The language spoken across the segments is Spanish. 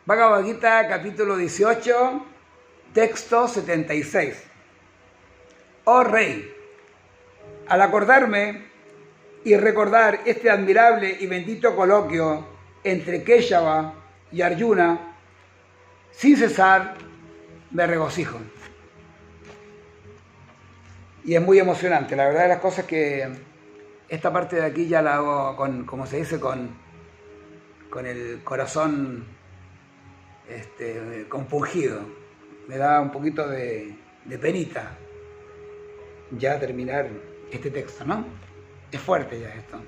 Bhagavad Gita, capítulo 18, texto 76. Oh Rey, al acordarme y recordar este admirable y bendito coloquio entre Keshava y Arjuna, sin cesar me regocijo. Y es muy emocionante. La verdad de las cosas es que esta parte de aquí ya la hago con, como se dice, con el corazón compungido. Me da un poquito de penita ya terminar este texto, ¿no? Es fuerte ya esto.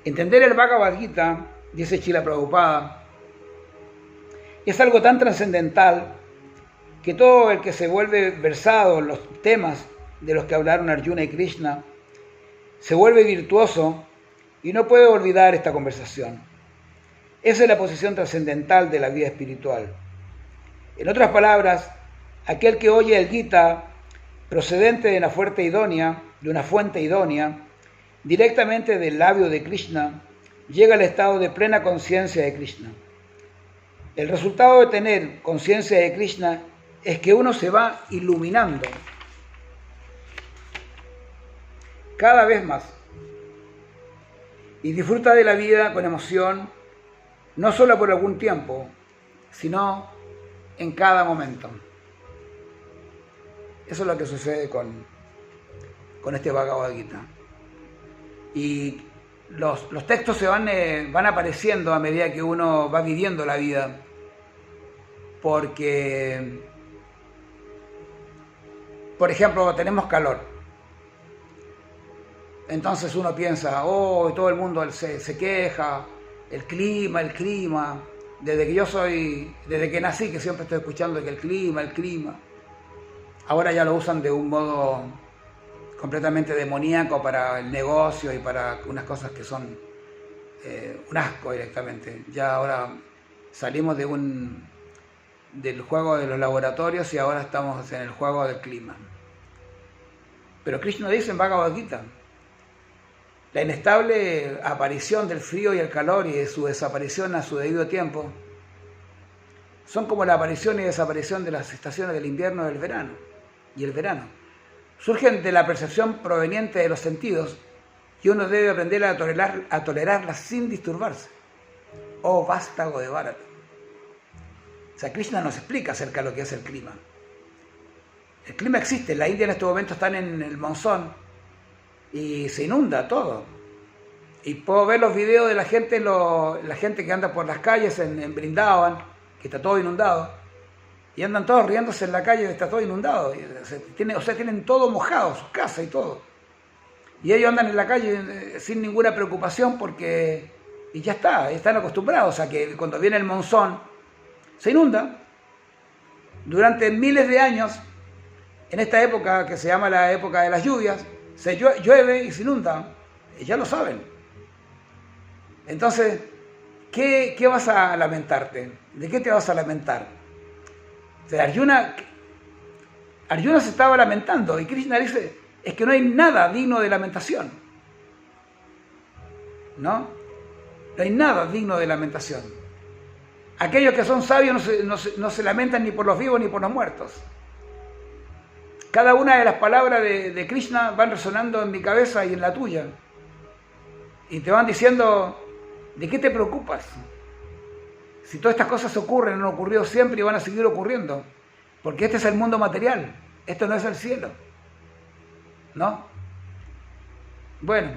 Entender el Bhagavad Gita, dice Srila Prabhupada, es algo tan trascendental que todo el que se vuelve versado en los temas de los que hablaron Arjuna y Krishna se vuelve virtuoso y no puede olvidar esta conversación. Esa es la posición trascendental de la vida espiritual. En otras palabras, aquel que oye el Gita procedente de una fuente idónea, directamente del labio de Krishna, llega al estado de plena conciencia de Krishna. El resultado de tener conciencia de Krishna es que uno se va iluminando cada vez más y disfruta de la vida con emoción, no solo por algún tiempo, sino en cada momento. Eso es lo que sucede con este Bhagavad Gita. Y los textos se van apareciendo a medida que uno va viviendo la vida, porque, por ejemplo, tenemos calor. Entonces uno piensa, oh, todo el mundo se queja, el clima. Desde que nací, que siempre estoy escuchando que el clima. Ahora ya lo usan de un modo completamente demoníaco para el negocio y para unas cosas que son un asco directamente. Ya ahora salimos del juego de los laboratorios y ahora estamos en el juego del clima. Pero Krishna dice en Bhagavad Gita, la inestable aparición del frío y el calor y de su desaparición a su debido tiempo son como la aparición y desaparición de las estaciones del invierno y el verano. Surgen de la percepción proveniente de los sentidos y uno debe aprender a tolerarlas sin disturbarse. Oh vástago de Bharata. O sea, Krishna nos explica acerca de lo que es el clima. El clima existe. En la India en este momento están en el monzón y se inunda todo. Y puedo ver los videos de la gente que anda por las calles en Vrindavan, que está todo inundado. Y andan todos riéndose en la calle, está todo inundado. Tienen todo mojado, sus casas y todo. Y ellos andan en la calle sin ninguna preocupación y ya está, están acostumbrados a que cuando viene el monzón se inunda. Durante miles de años, en esta época que se llama la época de las lluvias, se llueve y se inunda. Y ya lo saben. Entonces, ¿qué vas a lamentarte? ¿De qué te vas a lamentar? O sea, Arjuna se estaba lamentando y Krishna dice, es que no hay nada digno de lamentación. ¿No? No hay nada digno de lamentación. Aquellos que son sabios no se lamentan ni por los vivos ni por los muertos. Cada una de las palabras de Krishna van resonando en mi cabeza y en la tuya. Y te van diciendo, ¿de qué te preocupas? Si todas estas cosas ocurren, han ocurrido siempre y van a seguir ocurriendo. Porque este es el mundo material. Esto no es el cielo. ¿No? Bueno,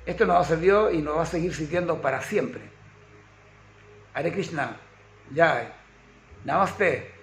esto nos ha servido y nos va a seguir sirviendo para siempre. Hare Krishna, Jai, Namaste.